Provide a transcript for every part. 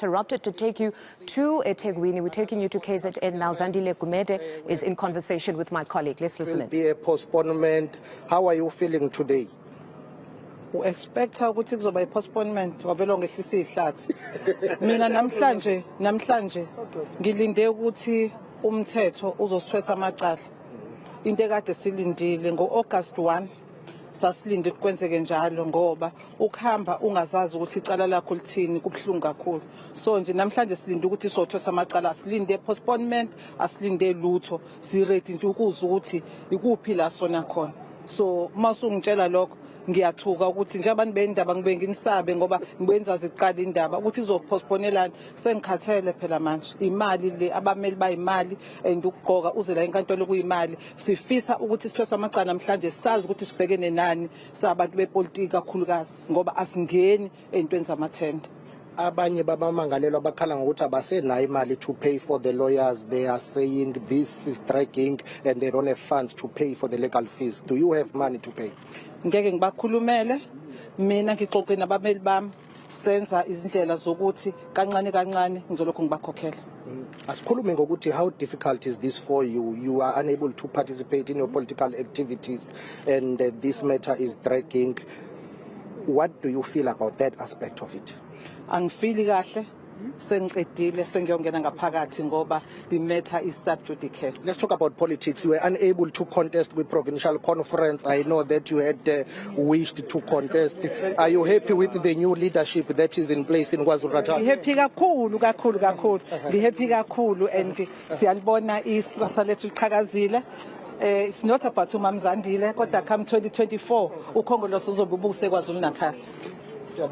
interrupted to take you to eThekwini. We're taking you to KZN now. Zandile Gumede is in conversation with my colleague. Let's listen in. Will be a postponement. How are you feeling today? We expect ukuthi kuzoba a postponement wabelo ngehlisa ihlathi. Mina namhlanje ngilinde ukuthi umthetho uzosithwesa amacala. Into ekade silindile ngo-August 1 sasilinde kwenzeke njalo ngoba ukuhamba ungazazi ukuthi icala lakho lithini kubhlungu kakhulu. So nje namhlanje silinde ukuthi sothwesa amacala, asilinde postponement, asilinde lutho. Si ready nje ukuzwa ukuthi ikuphi la sona khona. So masungitshela lokho ngiyathuka ukuthi nje abantu bendaba ngibe nginisabe ngoba ngibenza ziqala indaba ukuthi izopostponelana. Sengikhathele phela manje imali le abameli bayimali and ukugqoka uze la enkantolo kuyimali. Sifisa ukuthi sithwesa amacala namhlanje sazi ukuthi sibhekene nani sabantu bepolitiki kakhulukazi ngoba asingeni entweni zamathenda. Abanye babamangalelwa bakhala ngokuthi abasenayo imali to pay for the lawyers. They are saying this is dragging and they don't have funds to pay for the legal fees. Do you have money to pay? Ngeke ngibakhulumele mina ngixoxe nabameli bami senza izindlela zokuthi kancane ngizolokho ngibakhokhela. Asikhulume ngokuthi how difficult is this for you? You are unable to participate in your political activities and this matter is dragging. What do you feel about that aspect of it? Angifili kahle sengiqedile sengiyongena ngaphakathi ngoba the matter is sub judice. Let's talk about politics. You were unable to contest with provincial conference. I know that you had wished to contest. Are you happy with the new leadership that is in place in KwaZulu-Natal? Happy kakhulu. Happy kakhulu and siyalibona isasa lethu liqhakazile. It's not about Zandile, kodwa come 2024 ukhongolose uzobe ubuse KwaZulu-Natal.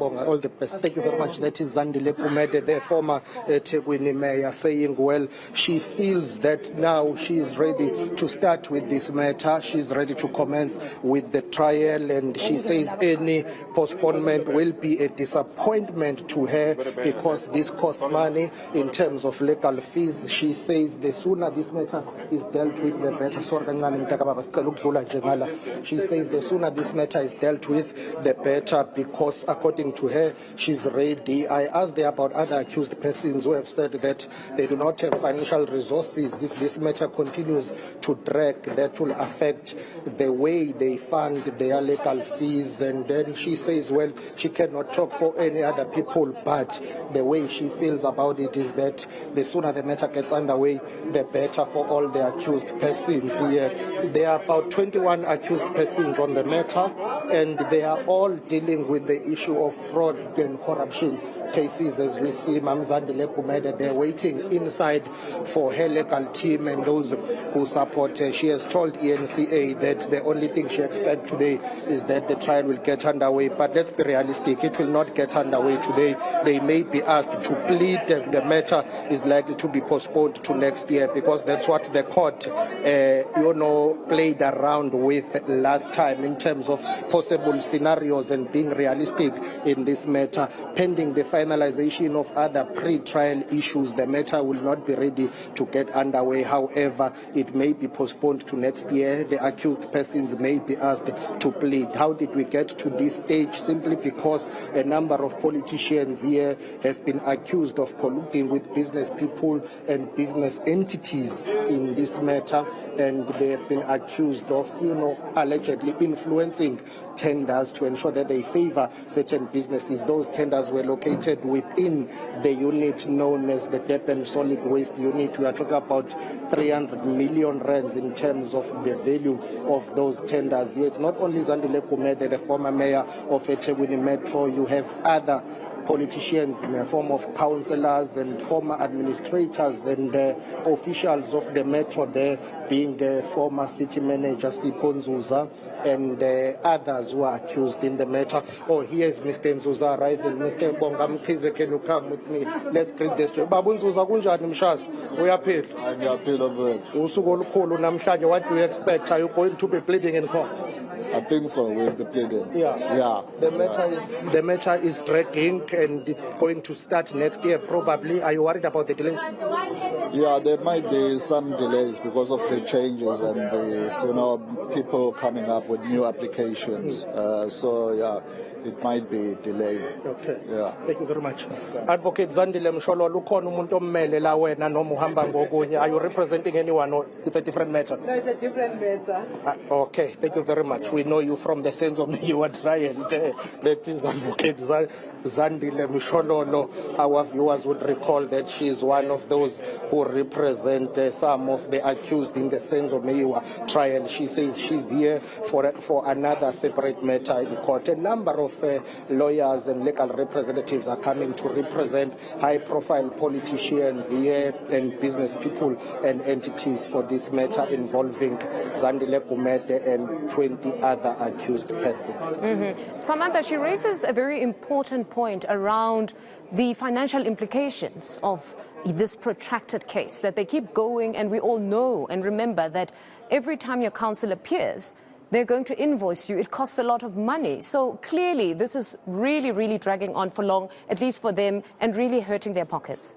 All the best. Thank you very much. That is Zandile Gumede, the former eThekwini mayor, saying, well, she feels that now she is ready to start with this matter. She's ready to commence with the trial, and she says any postponement will be a disappointment to her because this costs money in terms of legal fees. She says the sooner this matter is dealt with, the better. She says the sooner this matter is dealt with, the better, because according to her, she's ready. I asked her about other accused persons who have said that they do not have financial resources. If this matter continues to drag, that will affect the way they fund their legal fees. And then she says, well, she cannot talk for any other people, but the way she feels about it is that the sooner the matter gets underway, the better for all the accused persons here. There are about 21 accused persons on the matter, and they are all dealing with the issue of fraud and corruption cases. As we see, Zandile Gumede, they're waiting inside for her legal team and those who support her. She has told eNCA that the only thing she expects today is that the trial will get underway. But let's be realistic, it will not get underway today. They may be asked to plead, and the matter is likely to be postponed to next year because that's what the court, played around with last time in terms of possible scenarios and being realistic in this matter. Pending the finalization of other pre-trial issues, the matter will not be ready to get underway. However, it may be postponed to next year. The accused persons may be asked to plead. How did we get to this stage? Simply because a number of politicians here have been accused of colluding with business people and business entities in this matter, and they have been accused of, allegedly influencing tenders to ensure that they favor certain businesses. Those tenders were located within the unit known as the Durban Solid Waste Unit. We are talking about 300 million rands in terms of the value of those tenders. It's not only Zandile Gumede, the former mayor of eThekwini Metro. You have other politicians in the form of councillors and former administrators and officials of the metro there, being the former city manager Sipho Nzuza and others who are accused in the matter. Oh, here is Mr. Nzuza arriving. Mr. Bongamkhize, can you come with me? Let's greet this. Babu Nzuza, kunjani mshas? Uyaphila? Ngiyaphila mfowethu. Usuku olukhulu namhlanje, what do you expect? Are you going to be pleading in court? I think so. We'll be pleading. Yeah. The matter is dragging and it's going to start next year probably. Are you worried about the delays? Yeah, there might be some delays because of the changes and the people coming up with new applications. So yeah, it might be delayed. Okay. Yeah. Thank you very much. Advocate Zandile Mshololo, ukhona umuntu ommele la wena noma uhamba ngokunye. Are you representing anyone or it's a different matter? No, it's a different matter. Okay, thank you very much. We know you from the sense of your trial. That is Advocate Zandile Mshololo. Our viewers would recall that she is one of those who represent some of the accused in the sense of Meyiwa trial. She says she's here for another separate matter in court. A number of lawyers and legal representatives are coming to represent high-profile politicians here and business people and entities for this matter involving Zandile Gumede and 20 other accused persons. Siphamandla, she raises a very important point around the financial implications of this protracted case, that they keep going, and we all know and remember that every time your counsel appears, they're going to invoice you. It costs a lot of money. So clearly, this is really, really dragging on for long, at least for them, and really hurting their pockets.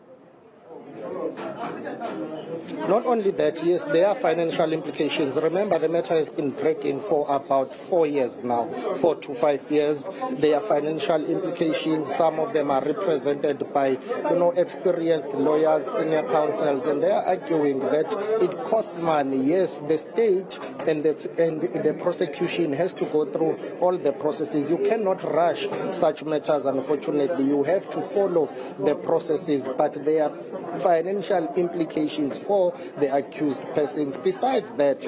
Not only that, yes, there are financial implications. Remember, the matter has been dragging for about 4 years now, 4 to 5 years. There are financial implications. Some of them are represented by, experienced lawyers, senior counsels, and they are arguing that it costs money. Yes, the state and the prosecution has to go through all the processes. You cannot rush such matters, unfortunately. You have to follow the processes, but there are financial implications for the accused persons. Besides that,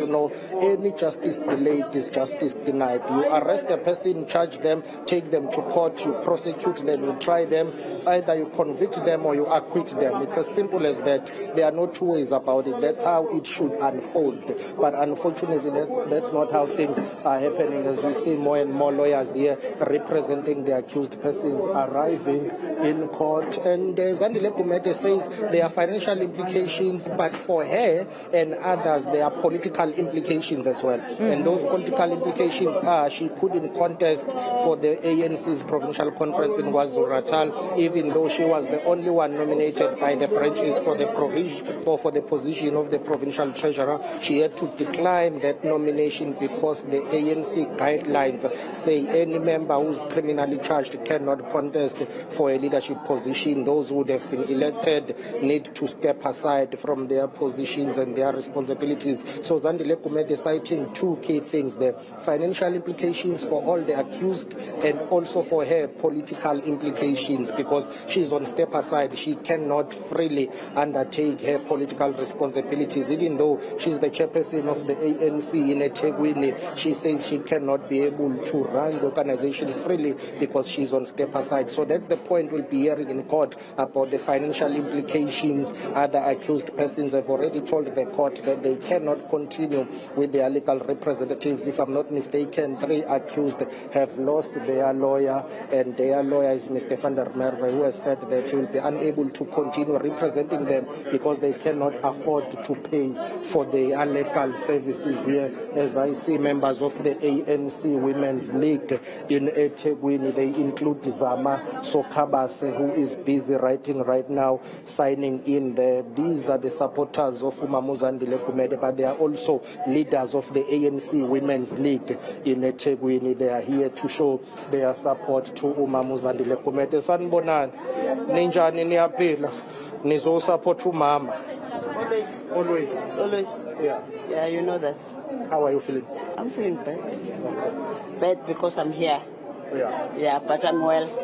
any justice delayed is justice denied. You arrest a person, charge them, take them to court, you prosecute them, you try them. It's either you convict them or you acquit them. It's as simple as that. There are no two ways about it. That's how it should unfold. But unfortunately, that's not how things are happening, as we see more and more lawyers here representing the accused persons arriving in court. And Zandile Gumede says there are financial implications, but for her and others, there are political implications as well. And those political implications are she put in contest for the ANC's provincial conference in KwaZulu-Natal, even though she was the only one nominated by the branches for the provision or for the position of the provincial treasurer. She had to decline that nomination because the ANC guidelines say any member who's criminally charged cannot contest for a leadership position. Those who would have been elected need to step aside from their positions and their responsibilities. So Zandile Gumede citing two key things there: financial implications for all the accused and also for her political implications, because she's on step aside. She cannot freely undertake her political responsibilities. Even though she's the chairperson of the ANC in eThekwini, she says she cannot be able to run the organization freely because she's on step aside. So that's the point we'll be hearing in court about the financial implications. Other accused persons have already told the court that they cannot continue with their legal representatives. If I'm not mistaken, 3 accused have lost their lawyer, and their lawyer is Mr. Van der Merwe, who has said that he will be unable to continue representing them because they cannot afford to pay for their legal services here. As I see members of the ANC Women's League in eThekwini, they include Zama Sokhabase, who is busy writing right now, signing in there. These are the supporters of Zandile Gumede, but they are also leaders of the ANC Women's League in eThekwini. They are here to show their support to Zandile Gumede. Sanibonani, ninjani niyaphila? Nizo support umama? Always. Yeah, you know that. How are you feeling? I'm feeling bad. Bad because I'm here. Yeah, but I'm well.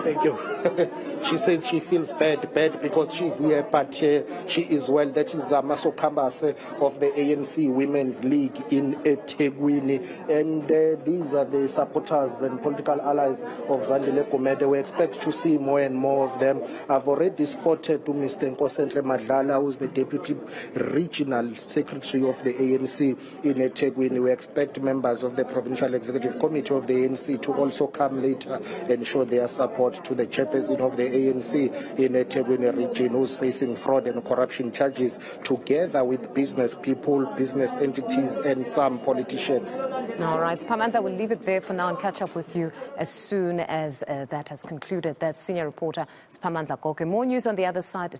Thank you. She says she feels bad because she's here, but she is well. That is Maso Kambase of the ANC Women's League in eThekwini. And these are the supporters and political allies of Zandile Gumede. We expect to see more and more of them. I've already spotted to Mr. Nkosenhle Madlala, who's the Deputy Regional Secretary of the ANC in eThekwini. We expect members of the Provincial Executive Committee of the ANC to also come later and show their support to the chairperson of the ANC in the eThekwini region, who's facing fraud and corruption charges, together with business people, business entities, and some politicians. All right, Siphamandla, we'll leave it there for now and catch up with you as soon as that has concluded. That's senior reporter Siphamandla Goge. More news on the other side.